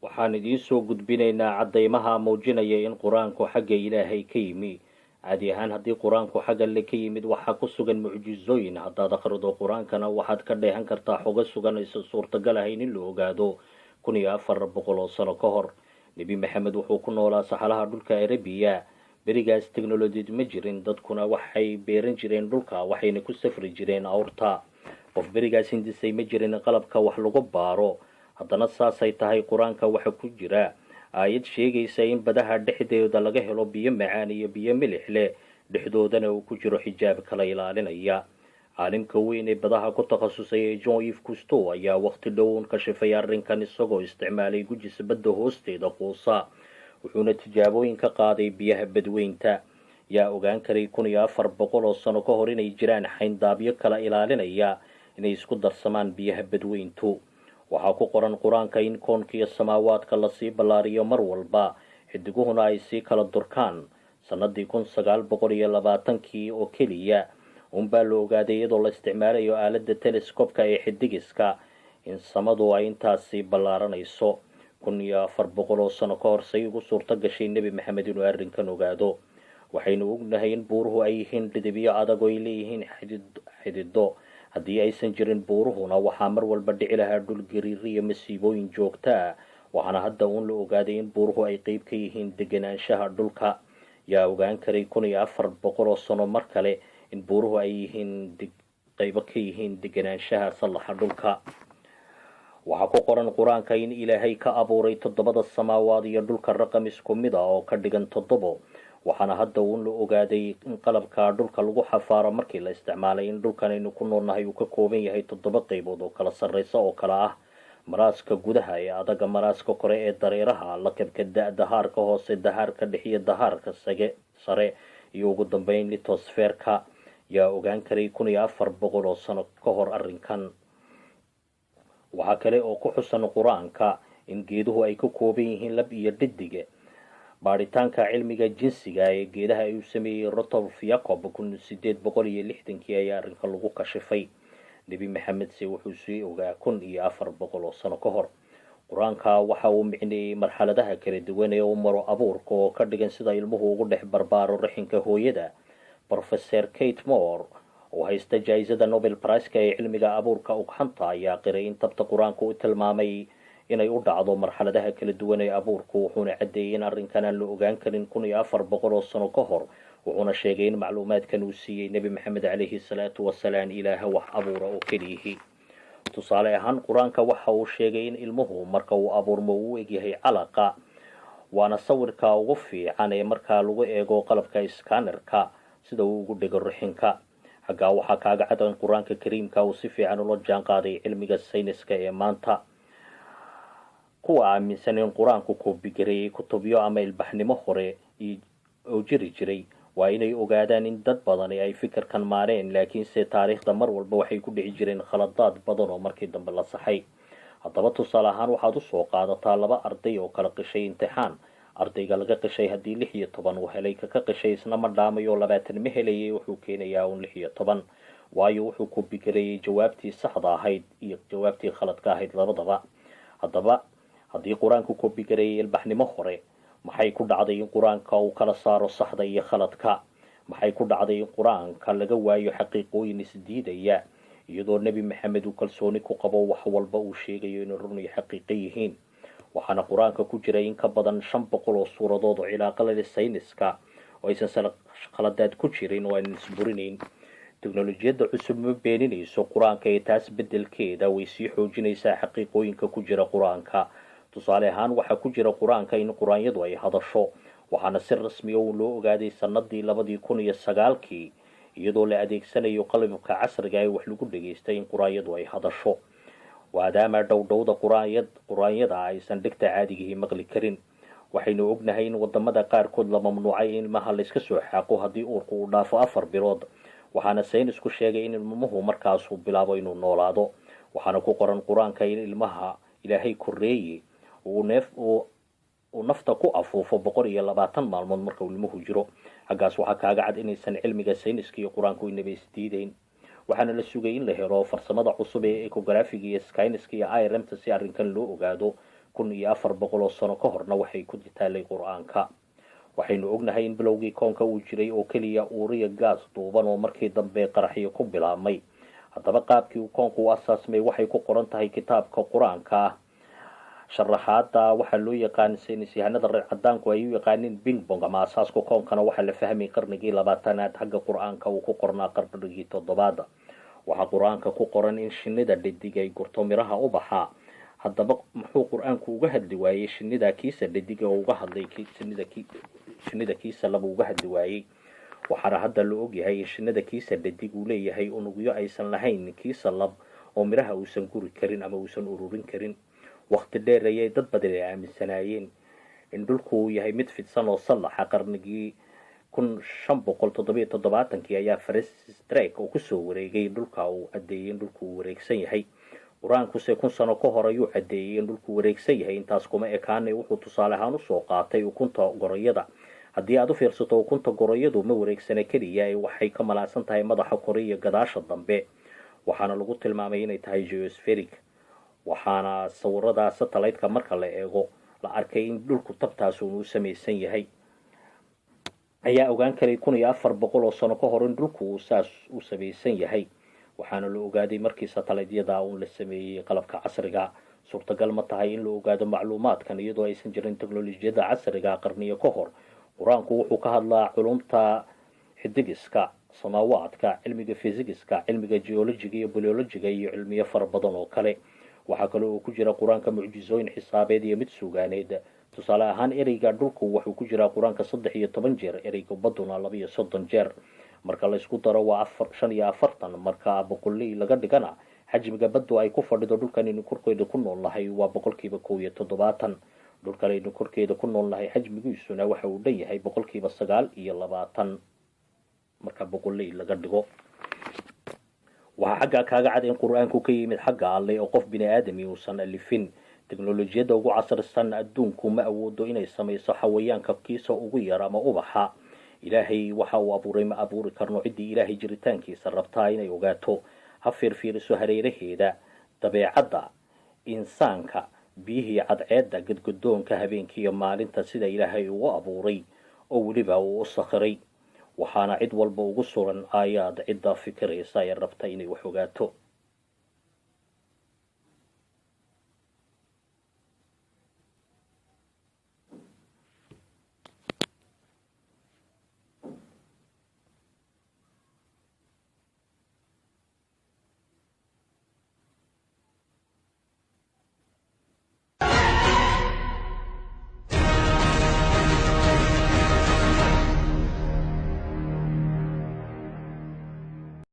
waxaan idiin soo gudbinaynaa caddaymaha muujinaya in qur-aanku xagga ilaahay ka yimi. caadi ahaan haddii qur-aanku xagga alle ka yimid waxaa ku sugan mucjizooyin. haddaad akhrido qur-aankana waxaad ka dheehan kartaa xogo sugan aysan suurtagal ahayn in la ogaado 1400 oo sano ka hor. nebi maxamed wuxuu ku noolaa saxalaha dhulka arabiya. berigaas teknolojiyad ma jirin, dadkuna waxay beeran jireen dhulka, waxayna ku safri jireen awrta. qof berigaas hindisay ma jirin qalabka wax lagu baaro. haddana saasay tahay qur-aanka waxa ku jira aayad sheegaysa in badaha dhexdeeda laga helo biyo macaan iyo biyo milix leh, dhexdoodana uu ku jiro xijaab kala ilaalinaya. caalimka weyn ee badaha ku takhasusay ee John Eve Cousteau ayaa waqti dhow ka shafay arrinkan isagoo isticmaalay gujis badda hoosteeda quusa, wuxuuna tijaabooyin ka qaaday biyaha badweynta. yaa ogaan karay 1400 oo sano ka hor inay jiraan xayndaabyo kala ilaalinaya inay isku darsamaan biyaha badweyntu. waxaa ku qoran qur-aanka in koonkiiyo samaawaadka lasii ballaariyo mar walba, xidiguhuna ay sii kala durkaan. sanadii 1920 oo keliya unbaa la ogaaday iyadoo la isticmaalayo aaladda teleskobka ee xidigiska in samadu ay intaasi ballaaranayso. 1400 oo sano ka hor say ugu suurto gashay nebi maxamed inuu arrinkan ogaado. waxaynu ognahay in buuruhu ay yihiin dhidibyo adag oo ay leeyihiin xidido. haddii aysan jirin buuruhuna waxaa mar walba dhici lahaa dhul gariiri iyo masiibooyin joogta ah. waxaana hadda uun la ogaaday in buuruhu ay qeyb ka yihiin deganaanshaha dhulka. yaa ogaan karay 1400 oo sano mar kale in buuruhu ay yihiin qaybo ka yihiin deganaanshaha sallaxa dhulka. waxaa ku qoran qur-aanka in ilaahay ka abuuray 7 samaawaad iyo dhulka raqam isku mid ah oo ka dhigan 7. waxaana hadda uun la ogaaday in qalabka dhulka lagu xafaaro markii la isticmaalay in dhulkan aynu ku noolnahay uu ka kooban yahay 7 qaybood oo kala sarreysa oo kala ah maraaska gudaha ee adaga, maraaska kore ee dareeraha, lakabka dahaarka hoose, dahaarka dhexiyo dahaarka sare iyo ugu dambeyn litosfeerka. yaa ogaan karay 1400 oo sano ka hor arrinkan. waxaa kale oo ku xusan qur-aanka in geeduhu ay ka kooban yihiin lab iyo dhedig. baaritaanka cilmiga jinsiga ee geedaha ay u sameeyey Rudolf Jacob 1860 ayaa arrinkan lagu kashifay. nebi maxamed se wuxuu sii ogaa 1400 oo sano ka hor. qur-aanka waxa uu micneeyey marxaladaha kala duwan ee uu maro abuurka oo ka dhigan sida ilmuhu ugu dhex barbaaro raxinka hooyada. Professor Kate Moore oo haysta jaayisada Nobel Prize ee cilmiga abuurka ugxanta ayaa qiray in tabta qur-aanka u tilmaamay inay u dhacdo marxaladaha kala duwan ee abuurku, wuxuuna caddeeyey in arrinkan aan la ogaan karin 1400 oo sano ka hor. wuxuuna sheegay in macluumaadkan uu siiyey nebi maxamed calayhi salaatu wasalaam ilaaha wax abuura oo keliyihii. tusaale ahaan qur-aanka waxa uu sheegay in ilmuhu marka uu abuurmo uu egyahay calaqa, waana sawirka ugu fiican ee markaa lagu eego qalabka iskaanerka sida uu ugu dhego rixinka. xaggaa waxaa kaaga cad in qur-aanka kariimka uu si fiican ula jaan qaaday cilmiga sayniska ee maanta. kuwa aaminsan in qur-aanku koobigareeyey kutubyo ama ilbaxnimo hore oo jiri jiray waa inay ogaadaan in dad badani ay fikirkan maareen, laakiinse taariikhda mar walba waxay ku dhici jireen khaladaad badan oo markii dambe la saxay. haddaba tusaale ahaan waxaad u soo qaadataa 2 arday oo kala qishay imtixaan. ardayga laga qishay haddii 16 uu helay, ka qishay isna ma dhaamayo 20 ma helayay, wuxuu keenayaa un 16, waayo wuxuu koobigareeyey jawaabtii saxda ahayd iyo jawaabtii khaladka ahayd labadaba. haddaba haddii qur-aanku koobigareeyey ilbaxnimo hore, maxay ku dhacday in qur-aanka uu kala saaro saxda iyo khaladka? maxay ku dhacday in qur-aanka laga waayo xaqiiqooyin isdiidaya iyadoo nebi maxamed uu kalsooni ku qabo wax walba uu sheegayo inay run iyo xaqiiqo yihiin? waxaana qur-aanka ku jiray in ka badan 500 oo suuradood oo cilaaqo leh sayniska oo aysan khaladaad ku jirin oo aan isburinayn. teknolojiyadda cusub ma beeninayso qur-aanka ee taas beddelkeeda way sii xoojinaysaa xaqiiqooyinka ku jira qur-aanka. tusaale ahaan waxaa ku jira qur-aanka in qur-aanyadu ay hadasho, waxaana si rasmi oo loo ogaaday sanadii 2009 iyadoo la adeegsanayo qalabka casriga ee wax lagu dhageystay in qur-aanyadu ay hadasho. waadaama dhowdhowda qur-aanyada aysan dhegta caadigihii maqli karin. waxaynu ognahay in wadamada qaarkood la mamnuucay in ilmaha layska soo xaaqo haddii uurku uu dhaafo 4 bilood, waxaana saynisku sheegay in ilmuhu markaasuu bilaabo inuu noolaado. waxaana ku qoran qur-aanka in ilmaha ilaahay koreeye uu nafta ku afuufo 120 maalmood marka uu ilmuhu jiro. xaggaas waxaa kaaga cad inaysan cilmiga sayniska iyo qur-aanku inaba isdiideyn. waxaana la sugay in la helo farsamada cusub ee ecographiga iyo skyneska iyo IRMta si arrinkan loo ogaado 1400 sano ka horna waxay ku taalay qur-aanka. waxaynu ognahay in bilowgii koonka uu jiray oo keliya uuriya gaas duuban oo markii dambe qaraxyo ku bilaabmay. haddaba qaabkii uu koonku u asaasmay waxay ku qoran tahay kitaabka qur-aanka ah. sharaxaada waxaa loo yaqaan saynis yahanada reer cadaanku ay u yaqaaniin bing bong ama asaaska koonkana waxaa la fahmay qarnigii 20aad xagga qur-aanka uu ku qornaa qarnigii 7aad. waxaa qur-aanka ku qoran in shinnida dhidig ay gurto miraha ubaxa. haddaba muxuu qur-aanku uga hadli waayey shinnida kiisa dhidig oo uga hadlay shinnida kiisa laba uga hadli waayey? waxaana hadda la ogyahay in shinnida kiisa dhidig uu leeyahay unugyo aysan lahayn kiisa lab oo miraha uusan guri karin ama uusan ururin karin. waqti dheer ayay dad badan ay aaminsanaayeen in dhulku uu yahay mid fidsan oo sallaxa. qarnigii 1577 ayaa Francis Drake oo kusoo wareegay dhulka uu cadeeyay in dhulku uu wareegsan yahay. qur-aankuse 1000 sano ka hor ayuu cadeeyay in dhulku wareegsan yahay. intaas kuma ekaanay wuxuu tusaale ahaan usoo qaatay ukunta goroyada. haddii aad u fiirsato ukunta goroyadu ma wareegsana keliya waxay ka malaasan tahay madaxa kore iyo gadaasha dambe, waxaana lagu tilmaamay inay tahay geospheric. waxaana sawirada satellite-ka marka la eego la arkay in dhulku tabtaas uu samaysan yahay. ayaa ogaan karay 1400 sano ka hor in dhulku uu saas u samaysan yahay. waxaana la ogaaday markii satellite-yada uu la sameeyay qalabka casriga. suurtagal ma tahay in la ogaado macluumaadkan iyadoo aysan jirin teknolojiyada casriga qarniyo ka hor? qur-aanku wuxuu ka hadlaa culumta xidigiska, samaawaadka, cilmiga physics-ka, cilmiga geologiga iyo biologiga iyo cilmiyo fara badan oo kale. waxaa kale oo ku jira qur-aanka mucjizooyin xisaabeed iyo mid sugaaneed. tusaale ahaan ereyga dhulku wuxuu ku jiraa qur-aanka 13 jeer, ereyga baduna 32 jeer. marka la isku daro waa 45. marka boqoley laga dhigana xajmiga baddu ay ku fadhido dhulkan inuu korkeeda ku nool nahay waa 170%. dhulkan inuu korkeeda ku nool nahay xajmigiisuna waxa uu leeyahay 920 marka boqoley laga dhigo. waxaa xagga kaaga cad in qur-aanku ka yimid xagga alle oo qof bini aadami uusan alifin. teknolojiyada ugu casrisan adduunku ma awoodo inay samayso xawayaanka kiisa ugu yar ama ubaxa. ilaahay waxa uu abuuray ma abuuri karno. ciddii ilaahay jiritaankiisa rabtaa inay ogaato ha fiirfiiriso hareeraheeda, dabeecadda, insaanka, biyihii cadceedda, gadgadoonka habeenkii iyo maalinta sida ilaahay ugu abuuray oo weliba uu u sakhiray. waxaana cid walba ugu suran aayaad cidda fikiraysa ee rabta inay wax ogaato.